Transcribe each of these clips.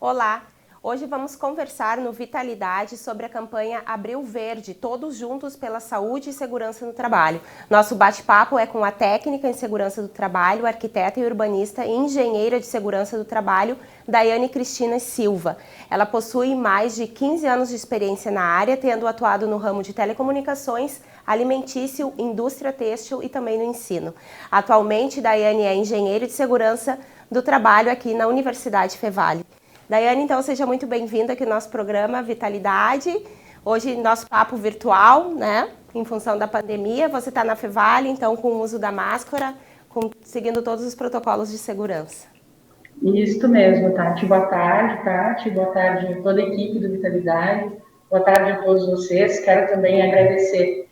Olá! Hoje vamos conversar no Vitalidade sobre a campanha Abril Verde, todos juntos pela saúde e segurança no trabalho. Nosso bate-papo é com a técnica em segurança do trabalho, arquiteta e urbanista e engenheira de segurança do trabalho, Daiane Cristina Silva. Ela possui mais de 15 anos de experiência na área, tendo atuado no ramo de telecomunicações, alimentício, indústria têxtil e também no ensino. Atualmente, Daiane é engenheira de segurança do trabalho aqui na Universidade Fevale. Daiane, então, seja muito bem-vinda aqui no nosso programa Vitalidade. Hoje, nosso papo virtual, né? Em função da pandemia. Você está na Fevale, então, com o uso da máscara, seguindo todos os protocolos de segurança. Isso mesmo, Tati. Boa tarde, Tati. Boa tarde a toda a equipe do Vitalidade. Boa tarde a todos vocês. Quero também agradecer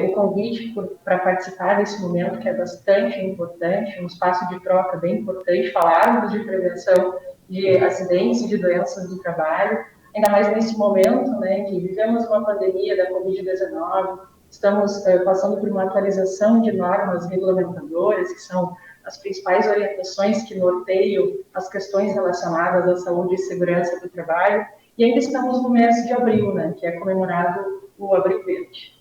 o convite para participar desse momento, que é bastante importante, um espaço de troca bem importante, falarmos de prevenção de acidentes e de doenças do trabalho, ainda mais nesse momento, né, que vivemos uma pandemia da Covid-19, estamos passando por uma atualização de normas regulamentadoras, que são as principais orientações que norteiam as questões relacionadas à saúde e segurança do trabalho, e ainda estamos no mês de abril, né, que é comemorado o Abril Verde.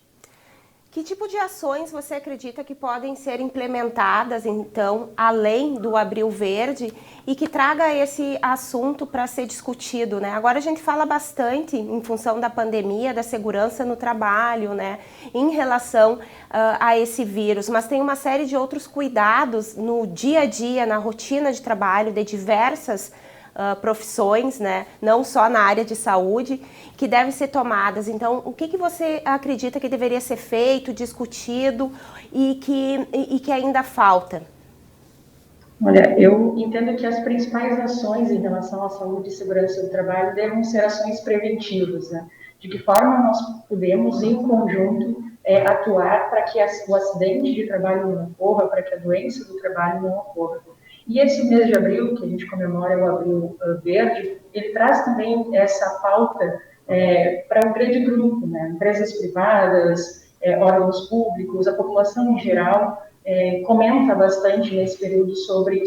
Que tipo de ações você acredita que podem ser implementadas, então, além do Abril Verde e que traga esse assunto para ser discutido, né? Agora a gente fala bastante, em função da pandemia, da segurança no trabalho, né? Em relação a esse vírus, mas tem uma série de outros cuidados no dia a dia, na rotina de trabalho de diversas profissões, né? Não só na área de saúde, que devem ser tomadas. Então, o que você acredita que deveria ser feito, discutido e que ainda falta? Olha, eu entendo que as principais ações em relação à saúde e segurança do trabalho devem ser ações preventivas, né? De que forma nós podemos, em conjunto, atuar para que o acidente de trabalho não ocorra, para que a doença do trabalho não ocorra. E esse mês de abril, que a gente comemora o Abril Verde, ele traz também essa pauta para um grande grupo, né? Empresas privadas, órgãos públicos, a população em geral, comenta bastante nesse período sobre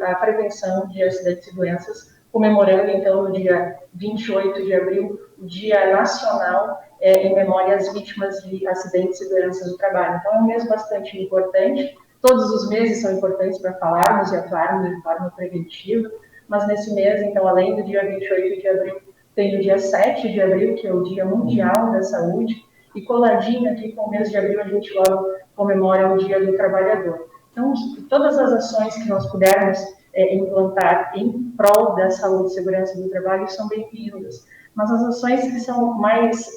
a prevenção de acidentes e doenças, comemorando, então, no dia 28 de abril, o Dia Nacional em memória às vítimas de acidentes e doenças do trabalho. Então, é um mês bastante importante. Todos os meses são importantes para falarmos e atuarmos de forma preventiva, mas nesse mês, então, além do dia 28 de abril, tem o dia 7 de abril, que é o Dia Mundial da Saúde, e coladinho aqui com o mês de abril, a gente logo comemora o Dia do Trabalhador. Então, todas as ações que nós pudermos implantar em prol da saúde e segurança do trabalho são bem-vindas. Mas as ações que são mais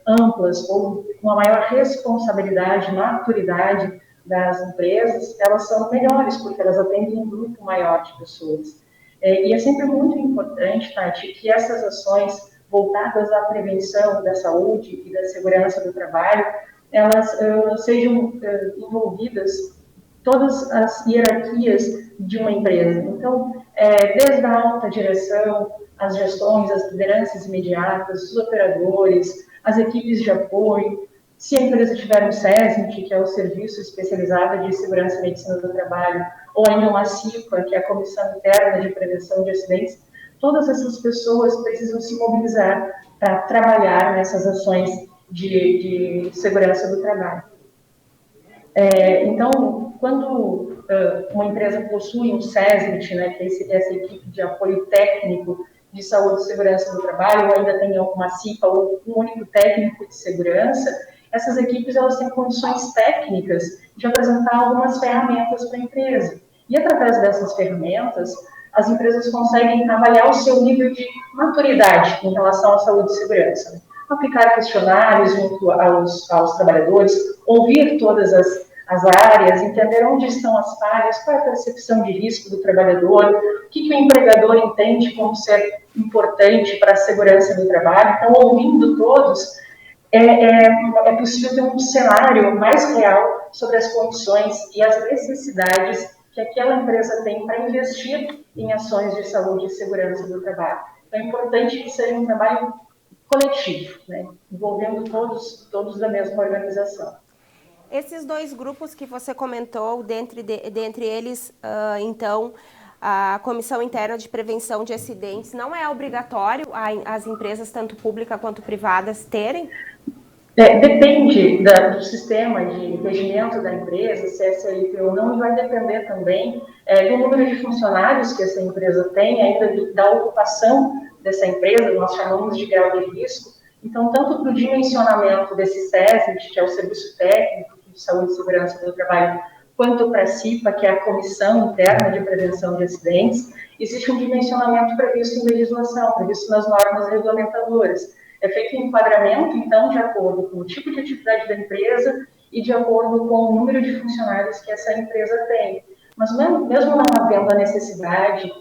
amplas ou com a maior responsabilidade, maturidade das empresas, elas são melhores, porque elas atendem um grupo maior de pessoas. E é sempre muito importante, Tati, que essas ações voltadas à prevenção da saúde e da segurança do trabalho, elas sejam envolvidas todas as hierarquias de uma empresa. Então, desde a alta direção, as gestões, as lideranças imediatas, os operadores, as equipes de apoio. Se a empresa tiver um SESMIT, que é o Serviço Especializado de Segurança e Medicina do Trabalho, ou ainda uma CIPA, que é a Comissão Interna de Prevenção de Acidentes, todas essas pessoas precisam se mobilizar para trabalhar nessas ações de segurança do trabalho. Então, quando uma empresa possui um SESMIT, né, que é essa equipe de apoio técnico de saúde e segurança do trabalho, ou ainda tem uma CIPA ou um único técnico de segurança, essas equipes elas têm condições técnicas de apresentar algumas ferramentas para a empresa. E através dessas ferramentas, as empresas conseguem avaliar o seu nível de maturidade em relação à saúde e segurança. Né? Aplicar questionários junto aos trabalhadores, ouvir todas as áreas, entender onde estão as falhas, qual é a percepção de risco do trabalhador, o que o empregador entende como ser importante para a segurança do trabalho. Então, ouvindo todos, é possível ter um cenário mais real sobre as condições e as necessidades que aquela empresa tem para investir em ações de saúde e segurança do trabalho. Então, é importante que seja um trabalho coletivo, né, envolvendo todos da mesma organização. Esses dois grupos que você comentou, dentre eles, então, a Comissão Interna de Prevenção de Acidentes, não é obrigatório as empresas, tanto públicas quanto privadas, terem? Depende do sistema de regimento da empresa, se é CLT ou não, e vai depender também do número de funcionários que essa empresa tem, ainda da ocupação dessa empresa, nós chamamos de grau de risco. Então, tanto para o dimensionamento desse SESNIT, que é o Serviço Técnico de Saúde e Segurança do Trabalho, quanto para a CIPA, que é a Comissão Interna de Prevenção de Acidentes, existe um dimensionamento previsto em legislação, previsto nas normas regulamentadoras. É feito um enquadramento, então, de acordo com o tipo de atividade da empresa e de acordo com o número de funcionários que essa empresa tem. Mas mesmo não havendo a necessidade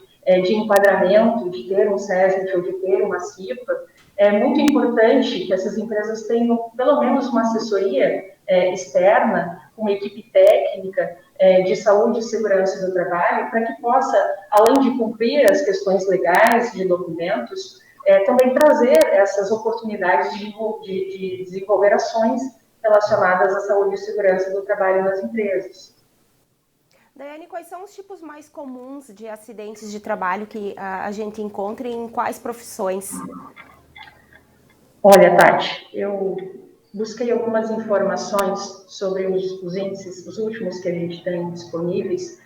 de enquadramento, de ter um SESNIT ou de ter uma CIPA, é muito importante que essas empresas tenham pelo menos uma assessoria externa, uma equipe técnica de saúde e segurança do trabalho, para que possa, além de cumprir as questões legais de documentos, também trazer essas oportunidades de desenvolver ações relacionadas à saúde e segurança do trabalho nas empresas. Daiane, quais são os tipos mais comuns de acidentes de trabalho que a gente encontra e em quais profissões? Olha, Tati, eu busquei algumas informações sobre os índices, os últimos que a gente tem disponíveis.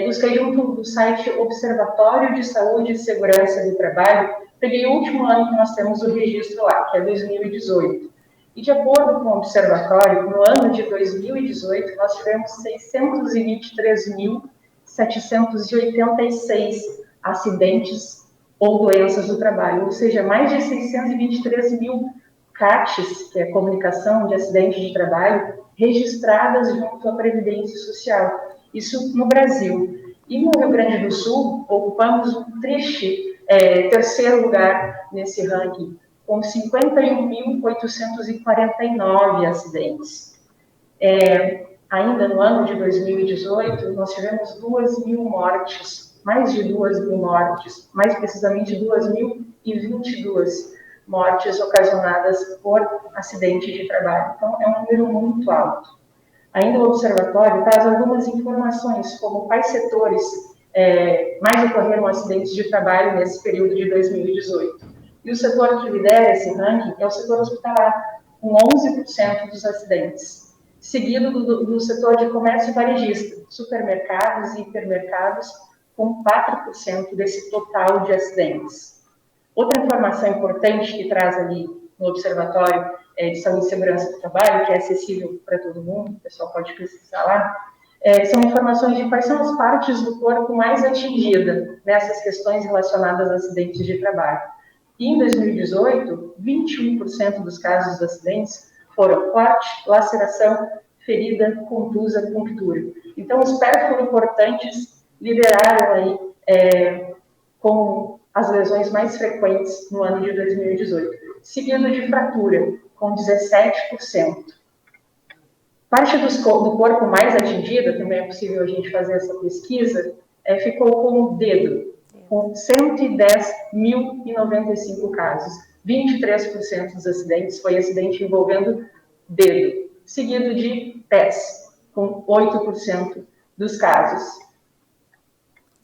Busquei junto do site Observatório de Saúde e Segurança do Trabalho. Peguei o último ano que nós temos o registro lá, que é 2018. E de acordo com o Observatório, no ano de 2018, nós tivemos 623.786 acidentes ou doenças do trabalho, ou seja, mais de 623 mil CATs, que é a comunicação de acidente de trabalho, registradas junto à Previdência Social. Isso no Brasil. E no Rio Grande do Sul, ocupamos um triste terceiro lugar nesse ranking, com 51.849 acidentes. Ainda no ano de 2018, nós tivemos 2.000 mortes, mais de 2.000 mortes, mais precisamente 2.022 mortes ocasionadas por acidente de trabalho. Então, é um número muito alto. Ainda o observatório traz algumas informações, como quais setores mais ocorreram acidentes de trabalho nesse período de 2018. E o setor que lidera esse ranking é o setor hospitalar, com 11% dos acidentes, seguido do setor de comércio varejista, supermercados e hipermercados, com 4% desse total de acidentes. Outra informação importante que traz ali no Observatório de Saúde e Segurança do Trabalho, que é acessível para todo mundo, o pessoal pode pesquisar lá, são informações de quais são as partes do corpo mais atingidas nessas questões relacionadas a acidentes de trabalho. E em 2018, 21% dos casos de acidentes foram corte, laceração, ferida, contusa, punctura. Então, os perfuro-cortantes lideraram aí com as lesões mais frequentes no ano de 2018, seguido de fratura, com 17%. Parte do corpo mais atingida, também é possível a gente fazer essa pesquisa, ficou com o dedo, com 110.095 casos. 23% dos acidentes foi acidente envolvendo dedo, seguido de pés, com 8% dos casos.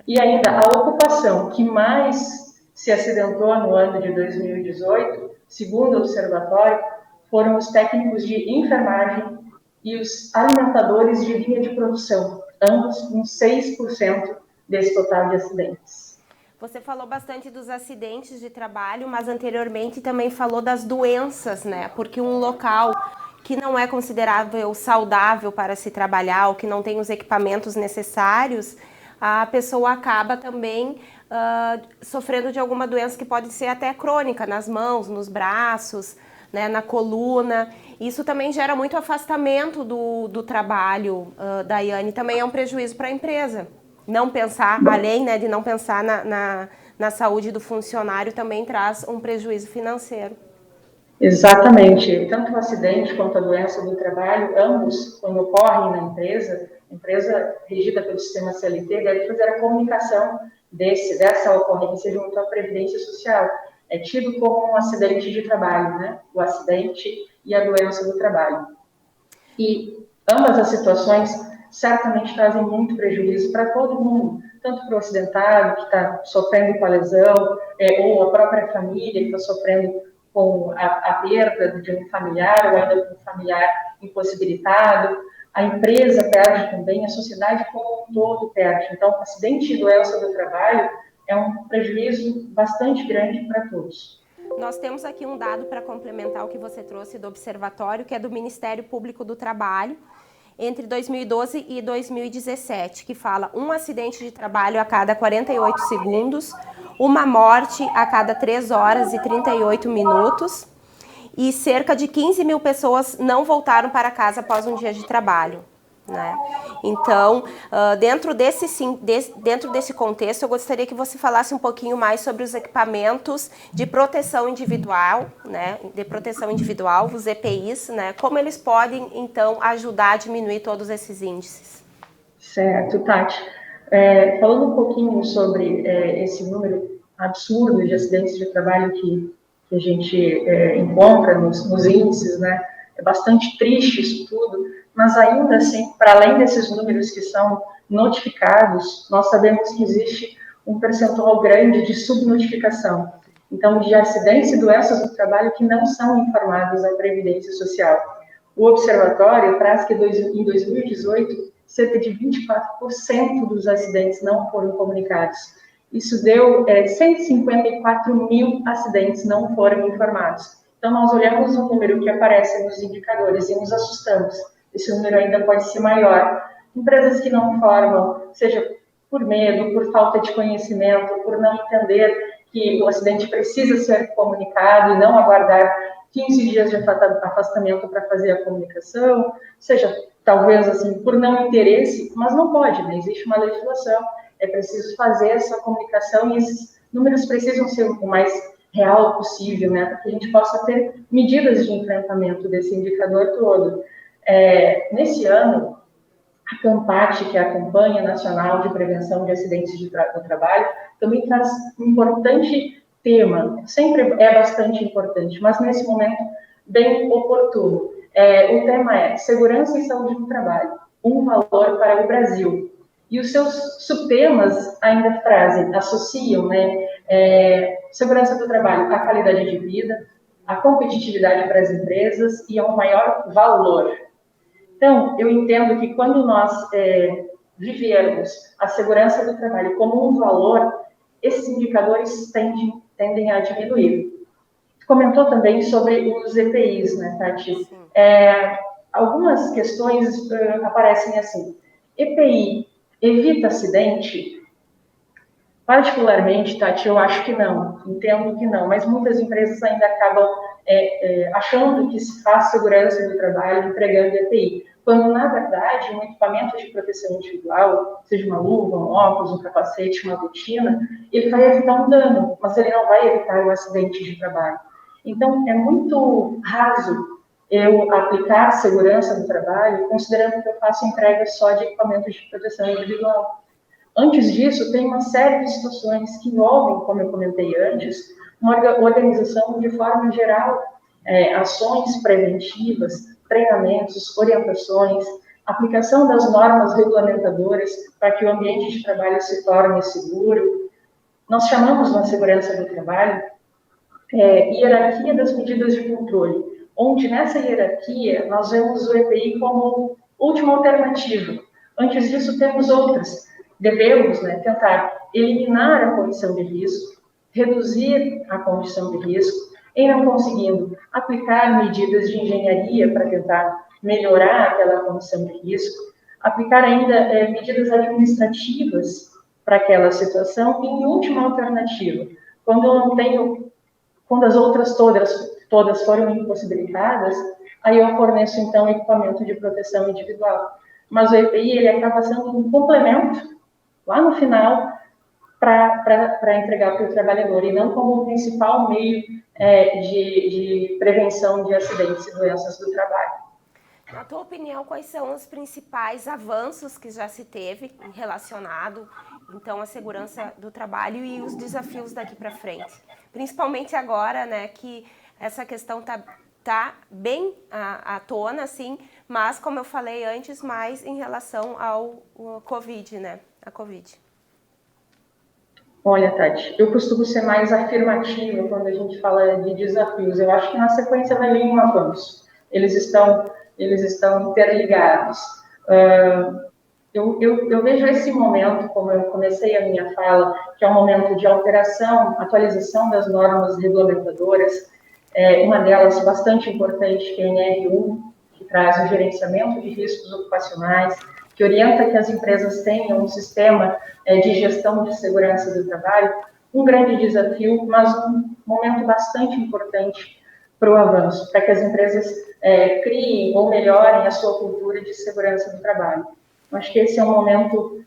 E ainda a ocupação que mais se acidentou no ano de 2018, segundo o observatório, foram os técnicos de enfermagem e os alimentadores de linha de produção, ambos com 6% desse total de acidentes. Você falou bastante dos acidentes de trabalho, mas anteriormente também falou das doenças, né? Porque um local que não é considerável saudável para se trabalhar, ou que não tem os equipamentos necessários, a pessoa acaba também sofrendo de alguma doença que pode ser até crônica, nas mãos, nos braços, né, na coluna. Isso também gera muito afastamento do trabalho, Daiane, também é um prejuízo para a empresa. Não pensar, além, né, de não pensar na saúde do funcionário, também traz um prejuízo financeiro. Exatamente. Tanto o acidente quanto a doença do trabalho, ambos, quando ocorrem na empresa regida pelo sistema CLT deve fazer a comunicação dessa ocorrência junto à Previdência Social. É tido como um acidente de trabalho, né? O acidente e a doença do trabalho. E ambas as situações certamente trazem muito prejuízo para todo mundo, tanto para o acidentado que está sofrendo com a lesão, ou a própria família que está sofrendo com a perda de um familiar ou ainda com um familiar impossibilitado, a empresa perde também, a sociedade como um todo perde. Então, acidente e doença do trabalho é um prejuízo bastante grande para todos. Nós temos aqui um dado para complementar o que você trouxe do observatório, que é do Ministério Público do Trabalho, entre 2012 e 2017, que fala um acidente de trabalho a cada 48 segundos, uma morte a cada 3 horas e 38 minutos, e cerca de 15 mil pessoas não voltaram para casa após um dia de trabalho. Né? Então, dentro desse contexto, eu gostaria que você falasse um pouquinho mais sobre os equipamentos de proteção individual, né? De proteção individual, os EPIs, né? Como eles podem, então, ajudar a diminuir todos esses índices. Certo, Tati. Falando um pouquinho sobre esse número absurdo de acidentes de trabalho que a gente encontra nos índices, né? É bastante triste isso tudo, mas ainda assim, para além desses números que são notificados, nós sabemos que existe um percentual grande de subnotificação. Então, de acidentes e doenças do trabalho que não são informados à Previdência Social. O Observatório traz que em 2018, cerca de 24% dos acidentes não foram comunicados. Isso deu 154 mil acidentes não foram informados. Então, nós olhamos o número que aparece nos indicadores e nos assustamos. Esse número ainda pode ser maior. Empresas que não informam, seja por medo, por falta de conhecimento, por não entender que o acidente precisa ser comunicado e não aguardar 15 dias de afastamento para fazer a comunicação, seja, talvez, assim, por não interesse, mas não pode, né? Existe uma legislação, é preciso fazer essa comunicação e esses números precisam ser o mais real possível, né? Para que a gente possa ter medidas de enfrentamento desse indicador todo. Nesse ano, a CAMPAT, que é a Campanha Nacional de Prevenção de Acidentes do Trabalho, também traz um importante tema, sempre é bastante importante, mas nesse momento bem oportuno. O tema é Segurança e Saúde no Trabalho, um valor para o Brasil. E os seus subtemas ainda associam, né, segurança do trabalho à qualidade de vida, à competitividade para as empresas e ao maior valor. Então, eu entendo que quando nós vivermos a segurança do trabalho como um valor, esses indicadores tendem a diminuir. Comentou também sobre os EPIs, né, Tati? Algumas questões aparecem assim. EPI evita acidente? Particularmente, Tati, eu acho que não, entendo que não, mas muitas empresas ainda acabam achando que se faz segurança do trabalho entregando EPI, quando, na verdade, um equipamento de proteção individual, seja uma luva, um óculos, um capacete, uma botina, ele vai evitar um dano, mas ele não vai evitar um acidente de trabalho. Então, é muito raso eu aplicar segurança no trabalho, considerando que eu faço entrega só de equipamentos de proteção individual. Antes disso, tem uma série de situações que envolvem, como eu comentei antes, uma organização de forma geral, ações preventivas, treinamentos, orientações, aplicação das normas regulamentadoras para que o ambiente de trabalho se torne seguro. Nós chamamos na segurança do trabalho hierarquia das medidas de controle, onde nessa hierarquia nós vemos o EPI como última alternativa. Antes disso, temos outras. Devemos, né, tentar eliminar a condição de risco, reduzir a condição de risco, em não conseguindo aplicar medidas de engenharia para tentar melhorar aquela condição de risco, aplicar ainda medidas administrativas para aquela situação, e em última alternativa, quando eu não tenho, quando as outras todas foram impossibilitadas, aí eu forneço então equipamento de proteção individual. Mas o EPI ele acaba sendo um complemento lá no final para entregar para o trabalhador, e não como o principal meio de prevenção de acidentes e doenças do trabalho. Na tua opinião, quais são os principais avanços que já se teve relacionado, então, à segurança do trabalho e os desafios daqui para frente? Principalmente agora, né, que essa questão tá bem à tona, assim, mas, como eu falei antes, mais em relação ao Covid, né, a Covid. Olha, Tati, eu costumo ser mais afirmativa quando a gente fala de desafios. Eu acho que na sequência vai vir um avanço. Eles estão interligados. Eu vejo esse momento, como eu comecei a minha fala, que é um momento de alteração, atualização das normas regulamentadoras, uma delas bastante importante, que é a NR1, que traz o gerenciamento de riscos ocupacionais, que orienta que as empresas tenham um sistema de gestão de segurança do trabalho, um grande desafio, mas um momento bastante importante para o avanço, para que as empresas criem ou melhorem a sua cultura de segurança do trabalho. Acho que esse é um momento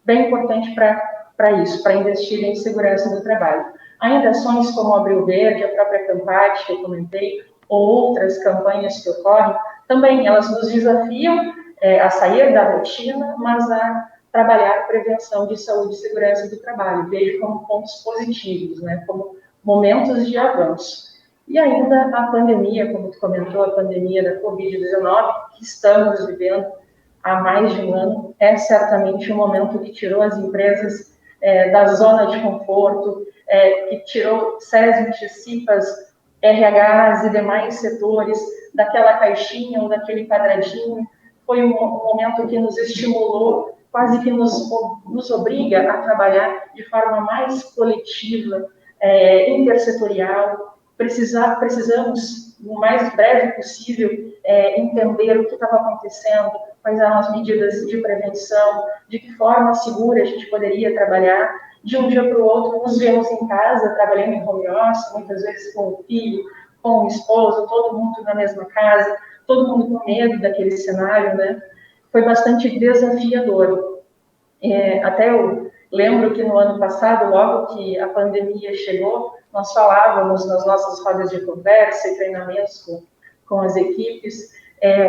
bem importante para isso, para investir em segurança do trabalho. Ainda ações como Abril Verde, a própria Campate, que eu comentei, ou outras campanhas que ocorrem, também elas nos desafiam a sair da rotina, mas a trabalhar prevenção de saúde e segurança do trabalho. Vejo como pontos positivos, né, como momentos de avanço. E ainda a pandemia, como tu comentou, a pandemia da Covid-19, que estamos vivendo há mais de um ano, é certamente um momento que tirou as empresas da zona de conforto, que tirou SESMIT, CIPAS, RHs e demais setores daquela caixinha ou daquele quadradinho. Foi um momento que nos estimulou, quase que nos obriga a trabalhar de forma mais coletiva, intersetorial. Precisamos, o mais breve possível, entender o que estava acontecendo, quais eram as medidas de prevenção, de que forma segura a gente poderia trabalhar. De um dia para o outro, nos vemos em casa, trabalhando em home office, muitas vezes com o filho, com o esposo, todo mundo na mesma casa, todo mundo com medo daquele cenário, né? Foi bastante desafiador. Até eu lembro que no ano passado, logo que a pandemia chegou, nós falávamos nas nossas rodas de conversa e treinamentos com as equipes,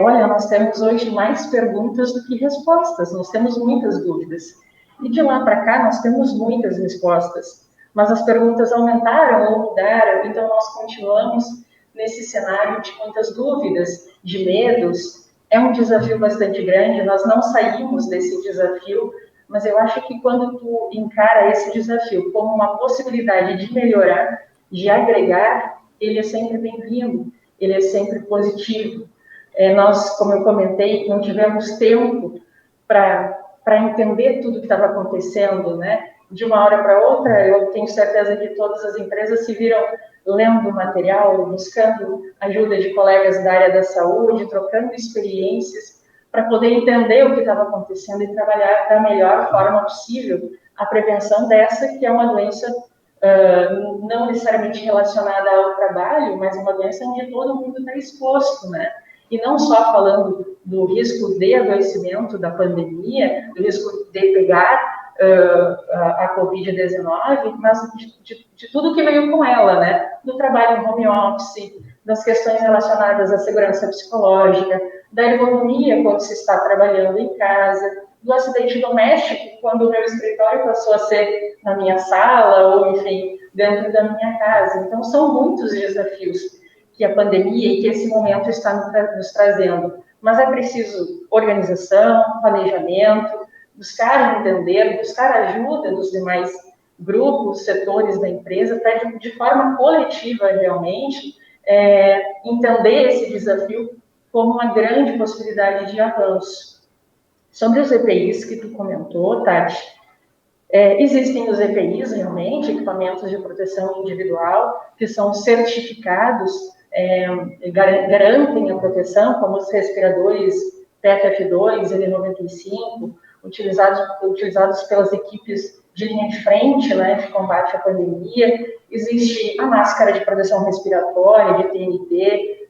olha, nós temos hoje mais perguntas do que respostas, nós temos muitas dúvidas. E de lá para cá, nós temos muitas respostas, mas as perguntas aumentaram ou mudaram, então nós continuamos nesse cenário de muitas dúvidas, de medos. É um desafio bastante grande, nós não saímos desse desafio, mas eu acho que quando tu encara esse desafio como uma possibilidade de melhorar, de agregar, ele é sempre bem-vindo, ele é sempre positivo. Nós, como eu comentei, não tivemos tempo para entender tudo que estava acontecendo, né? De uma hora para outra, eu tenho certeza que todas as empresas se viram lendo material, buscando ajuda de colegas da área da saúde, trocando experiências, para poder entender o que estava acontecendo e trabalhar da melhor forma possível a prevenção dessa, que é uma doença não necessariamente relacionada ao trabalho, mas uma doença onde todo mundo está exposto, né? E não só falando do risco de adoecimento da pandemia, do risco de pegar a Covid-19, mas de tudo que veio com ela, né? Do trabalho em home office, das questões relacionadas à segurança psicológica, da ergonomia quando se está trabalhando em casa, do acidente doméstico, quando o meu escritório passou a ser na minha sala, ou, enfim, dentro da minha casa. Então, são muitos desafios que a pandemia e que esse momento está nos trazendo. Mas é preciso organização, planejamento, buscar entender, buscar ajuda dos demais grupos, setores da empresa, para, de forma coletiva, realmente, entender esse desafio como uma grande possibilidade de avanço. Sobre os EPIs que tu comentou, Tati, existem os EPIs, realmente, equipamentos de proteção individual, que são certificados, garantem a proteção, como os respiradores PFF2, N95, utilizados pelas equipes de linha de frente, né, de combate à pandemia. Existe a máscara de proteção respiratória, de TNT,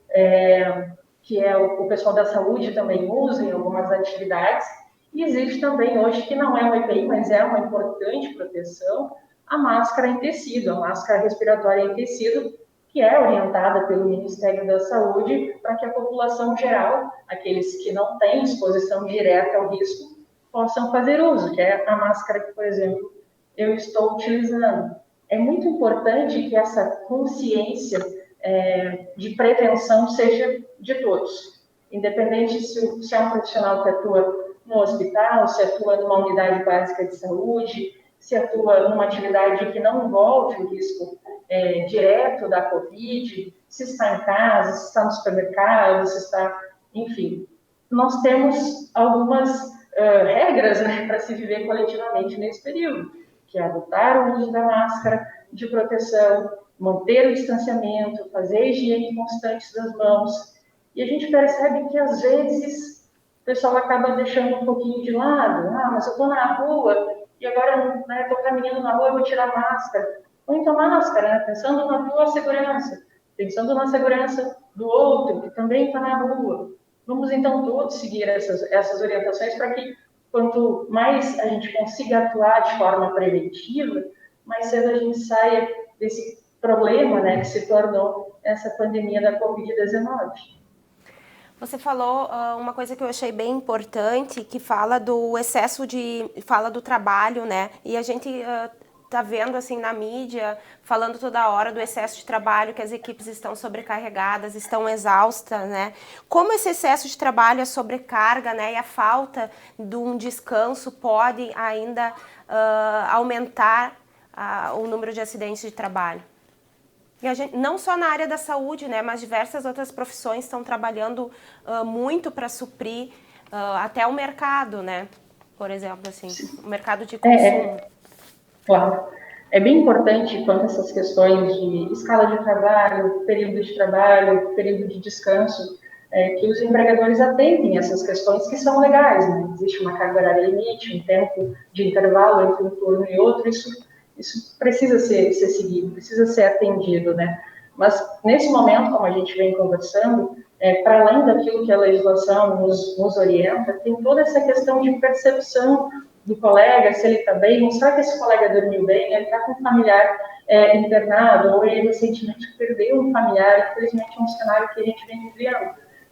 que o pessoal da saúde também usa em algumas atividades. E existe também hoje, que não é um EPI, mas é uma importante proteção, a máscara em tecido, a máscara respiratória em tecido, que é orientada pelo Ministério da Saúde para que a população geral, aqueles que não têm exposição direta ao risco, possam fazer uso, que é a máscara que, por exemplo, eu estou utilizando. É muito importante que essa consciência de prevenção seja de todos, independente se é um profissional que atua no hospital, se atua numa unidade básica de saúde, se atua numa atividade que não envolve o risco direto da Covid, se está em casa, se está no supermercado, se está, enfim. Nós temos algumas regras, né, para se viver coletivamente nesse período, que é adotar o uso da máscara de proteção, manter o distanciamento, fazer a higiene constante das mãos. E a gente percebe que, às vezes, o pessoal acaba deixando um pouquinho de lado. Ah, mas eu estou na rua e agora estou caminhando na rua, eu vou tirar a máscara. Põe tua máscara, né? Pensando na tua segurança, pensando na segurança do outro, que também está na rua. Vamos, então, todos seguir essas orientações para que, quanto mais a gente consiga atuar de forma preventiva, mais cedo a gente saia desse problema, né, que se tornou essa pandemia da Covid-19. Você falou uma coisa que eu achei bem importante, que fala do excesso fala do trabalho, né? E a gente tá vendo assim na mídia, falando toda hora do excesso de trabalho, que as equipes estão sobrecarregadas, estão exaustas, né? Como esse excesso de trabalho, a sobrecarga, né, e a falta de um descanso pode ainda aumentar o número de acidentes de trabalho? E a gente, não só na área da saúde, né, mas diversas outras profissões estão trabalhando muito para suprir até o mercado, né? Por exemplo, assim, o mercado de consumo. Claro. É bem importante quanto a essas questões de escala de trabalho, período de descanso, que os empregadores atentem essas questões que são legais, né? Existe uma carga horária limite, um tempo de intervalo entre um turno e outro, isso precisa ser seguido, precisa ser atendido, né? Mas, nesse momento, como a gente vem conversando, para além daquilo que a legislação nos orienta, tem toda essa questão de percepção do colega, se ele está bem, será que esse colega dormiu bem, ele está com um familiar internado, ou ele recentemente perdeu um familiar, infelizmente é um cenário que a gente vem vivendo.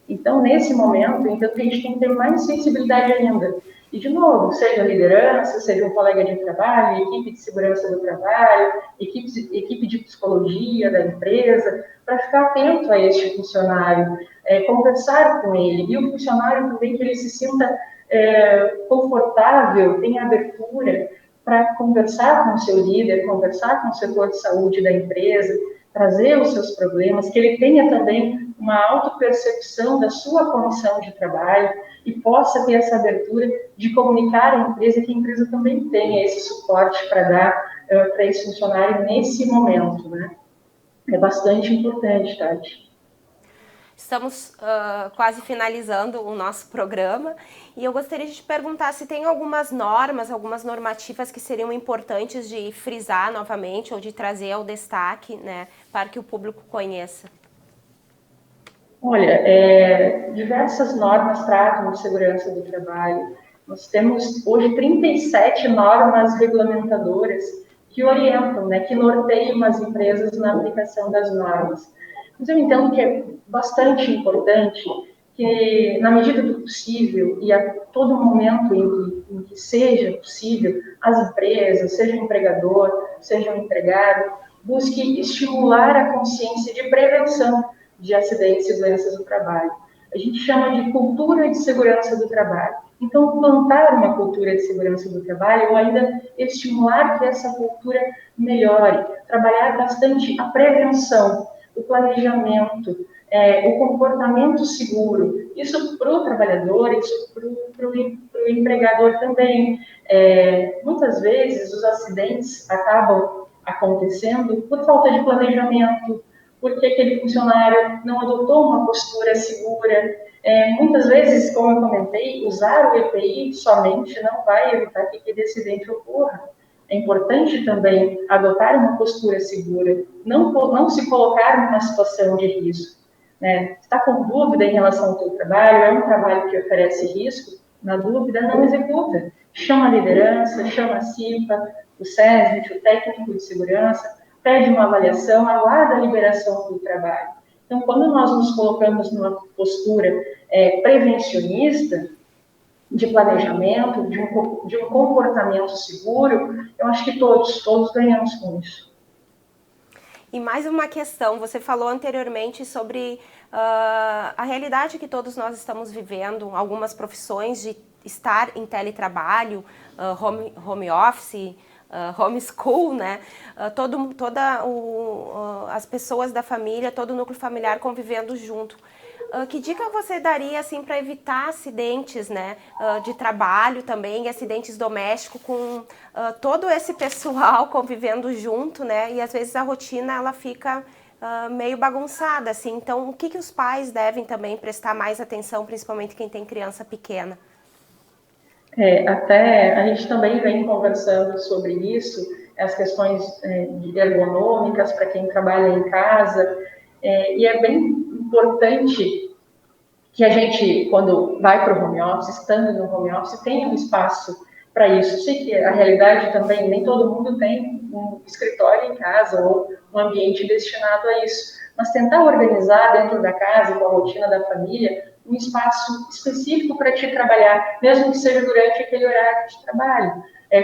Então, nesse momento, então, a gente tem que ter mais sensibilidade ainda. E, de novo, seja a liderança, seja um colega de trabalho, equipe de segurança do trabalho, equipe de psicologia da empresa, para ficar atento a este funcionário, conversar com ele, e o funcionário também que ele se sinta confortável, tenha abertura para conversar com o seu líder, conversar com o setor de saúde da empresa, trazer os seus problemas, que ele tenha também uma autopercepção da sua condição de trabalho e possa ter essa abertura de comunicar à empresa que a empresa também tenha esse suporte para dar para esse funcionário nesse momento, né? É bastante importante, Tati. Estamos quase finalizando o nosso programa e eu gostaria de te perguntar se tem algumas normas, algumas normativas que seriam importantes de frisar novamente ou de trazer ao destaque, né, para que o público conheça. Olha, diversas normas tratam de segurança do trabalho. Nós temos hoje 37 normas regulamentadoras que orientam, né, que norteiam as empresas na aplicação das normas. Mas eu entendo que é bastante importante que, na medida do possível e a todo momento em que seja possível, as empresas, seja o empregador, seja o empregado, busque estimular a consciência de prevenção de acidentes e doenças do trabalho. A gente chama de cultura de segurança do trabalho. Então, plantar uma cultura de segurança do trabalho ou ainda estimular que essa cultura melhore, trabalhar bastante a prevenção, o planejamento, o comportamento seguro. Isso para o trabalhador, isso para o empregador também. Muitas vezes os acidentes acabam acontecendo por falta de planejamento, porque aquele funcionário não adotou uma postura segura. Muitas vezes, como eu comentei, usar o EPI somente não vai evitar que aquele acidente ocorra. É importante também adotar uma postura segura, não se colocar numa situação de risco. Né? Está com dúvida em relação ao seu trabalho, é um trabalho que oferece risco, na dúvida, não executa. Chama a liderança, chama a CIPA, o SESMIT, o técnico de segurança, pede uma avaliação, aguarda a liberação do trabalho. Então, quando nós nos colocamos numa postura prevencionista, de planejamento, de um comportamento seguro, eu acho que todos ganhamos com isso. E mais uma questão, você falou anteriormente sobre a realidade que todos nós estamos vivendo, algumas profissões de estar em teletrabalho, home office, homeschool, né? As pessoas da família, todo o núcleo familiar convivendo junto. Que dica você daria assim para evitar acidentes, né, de trabalho também, acidentes domésticos com todo esse pessoal convivendo junto, né? E às vezes a rotina ela fica meio bagunçada, assim. Então, o que os pais devem também prestar mais atenção, principalmente quem tem criança pequena? Até a gente também vem conversando sobre isso, as questões ergonômicas para quem trabalha em casa, e é bem importante que a gente, quando vai para o home office, estando no home office, tenha um espaço para isso. Sei que a realidade também, nem todo mundo tem um escritório em casa ou um ambiente destinado a isso, mas tentar organizar dentro da casa, com a rotina da família, um espaço específico para te trabalhar, mesmo que seja durante aquele horário de trabalho.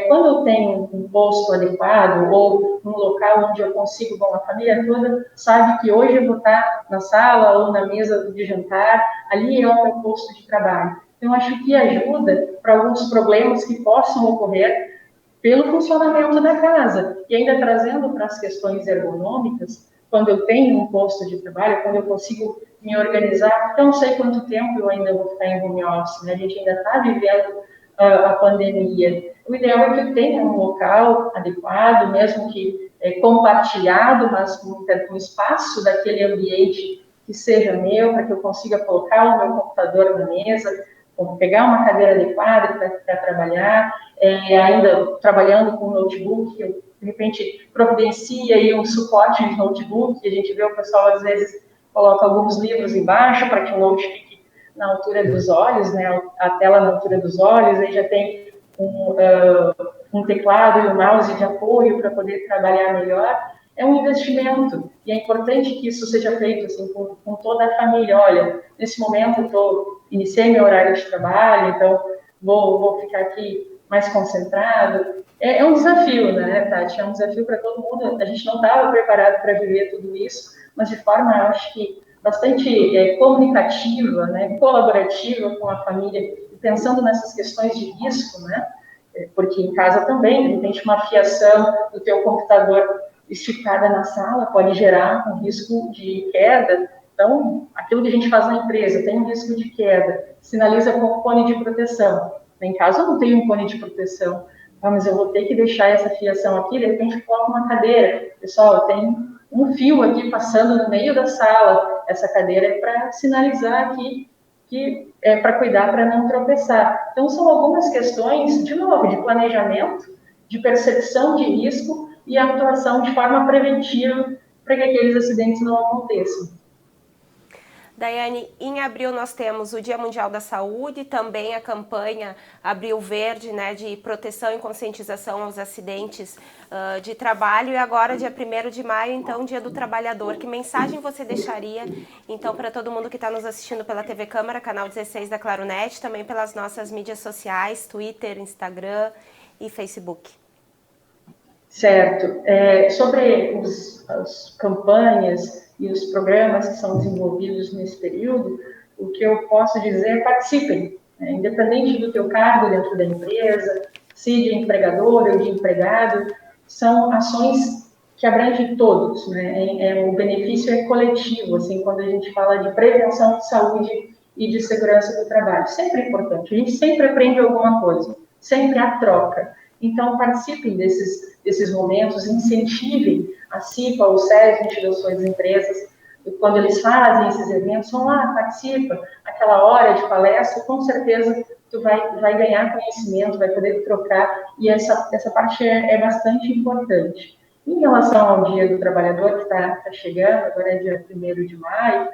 Quando eu tenho um posto adequado ou um local onde eu consigo, bom, a família toda sabe que hoje eu vou estar na sala ou na mesa de jantar, ali é o meu posto de trabalho. Então, acho que ajuda para alguns problemas que possam ocorrer pelo funcionamento da casa. E ainda trazendo para as questões ergonômicas, quando eu tenho um posto de trabalho, quando eu consigo me organizar, eu não sei quanto tempo eu ainda vou ficar em home office, né? A gente ainda está vivendo a pandemia. O ideal é que eu tenha um local adequado, mesmo que compartilhado, mas com espaço daquele ambiente que seja meu, para que eu consiga colocar o meu computador na mesa, pegar uma cadeira adequada para trabalhar, ainda trabalhando com notebook, eu, de repente providencia aí um suporte de notebook, a gente vê o pessoal às vezes coloca alguns livros embaixo para que o note fique na altura dos olhos, né, a tela na altura dos olhos, aí já tem um teclado e um mouse de apoio para poder trabalhar melhor. É um investimento e é importante que isso seja feito assim, com toda a família. Olha, nesse momento iniciei meu horário de trabalho, então vou ficar aqui mais concentrado. É um desafio, né, Tati? É um desafio para todo mundo. A gente não estava preparado para viver tudo isso, mas de forma, eu acho que bastante comunicativa, né, colaborativa com a família, pensando nessas questões de risco, né? Porque em casa também, de repente, uma fiação do teu computador esticada na sala pode gerar um risco de queda. Então, aquilo que a gente faz na empresa tem um risco de queda, sinaliza com cone de proteção. Em casa eu não tenho um cone de proteção, mas eu vou ter que deixar essa fiação aqui, de repente coloco uma cadeira. Pessoal, tem um fio aqui passando no meio da sala, essa cadeira é para sinalizar aqui que é para cuidar para não tropeçar. Então, são algumas questões, de novo, de planejamento, de percepção de risco e atuação de forma preventiva para que aqueles acidentes não aconteçam. Daiane, em abril nós temos o Dia Mundial da Saúde, também a campanha Abril Verde, né, de proteção e conscientização aos acidentes de trabalho, e agora, dia 1º de maio, então, Dia do Trabalhador. Que mensagem você deixaria, então, para todo mundo que está nos assistindo pela TV Câmara, canal 16 da Claronet, também pelas nossas mídias sociais, Twitter, Instagram e Facebook? Certo. Sobre as campanhas e os programas que são desenvolvidos nesse período, o que eu posso dizer é participem, né? Independente do teu cargo dentro da empresa, se de empregador ou de empregado, são ações que abrangem todos, né? O benefício é coletivo, assim, quando a gente fala de prevenção de saúde e de segurança do trabalho. Sempre é importante, a gente sempre aprende alguma coisa, sempre há troca. Então, participem desses momentos, incentivem a CIPA, o SESMIT das suas empresas, e quando eles fazem esses eventos, vão lá, participa, aquela hora de palestra, com certeza tu vai ganhar conhecimento, vai poder trocar, e essa parte é bastante importante. Em relação ao Dia do Trabalhador, que está chegando, agora é dia 1º de maio,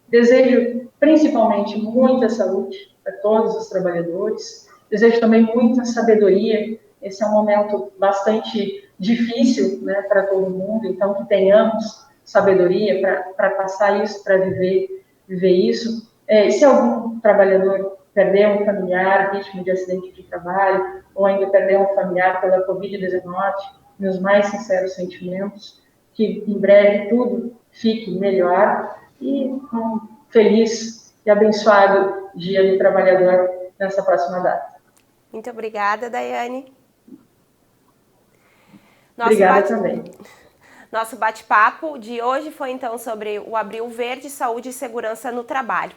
desejo principalmente muita saúde para todos os trabalhadores, desejo também muita sabedoria. Esse é um momento bastante difícil, né, para todo mundo, então que tenhamos sabedoria para passar isso, para viver isso. Se algum trabalhador perder um familiar vítima de acidente de trabalho, ou ainda perder um familiar pela Covid-19, meus mais sinceros sentimentos, que em breve tudo fique melhor e um feliz e abençoado Dia do Trabalhador nessa próxima data. Muito obrigada, Daiane. Obrigada também. Nosso bate-papo de hoje foi então sobre o Abril Verde, Saúde e Segurança no Trabalho.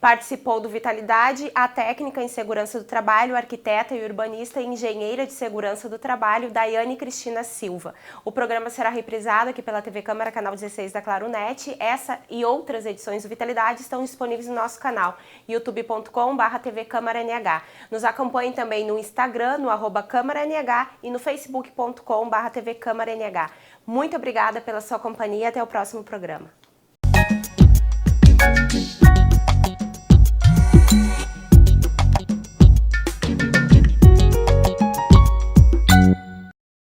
Participou do Vitalidade a técnica em segurança do trabalho, arquiteta e urbanista e engenheira de segurança do trabalho, Daiane Cristina Silva. O programa será reprisado aqui pela TV Câmara, canal 16 da Claronet. Essa e outras edições do Vitalidade estão disponíveis no nosso canal, youtube.com/TV Câmara NH. Nos acompanhem também no Instagram, no @CâmaraNH e no facebook.com/TV Câmara NH. Muito obrigada pela sua companhia. Até o próximo programa.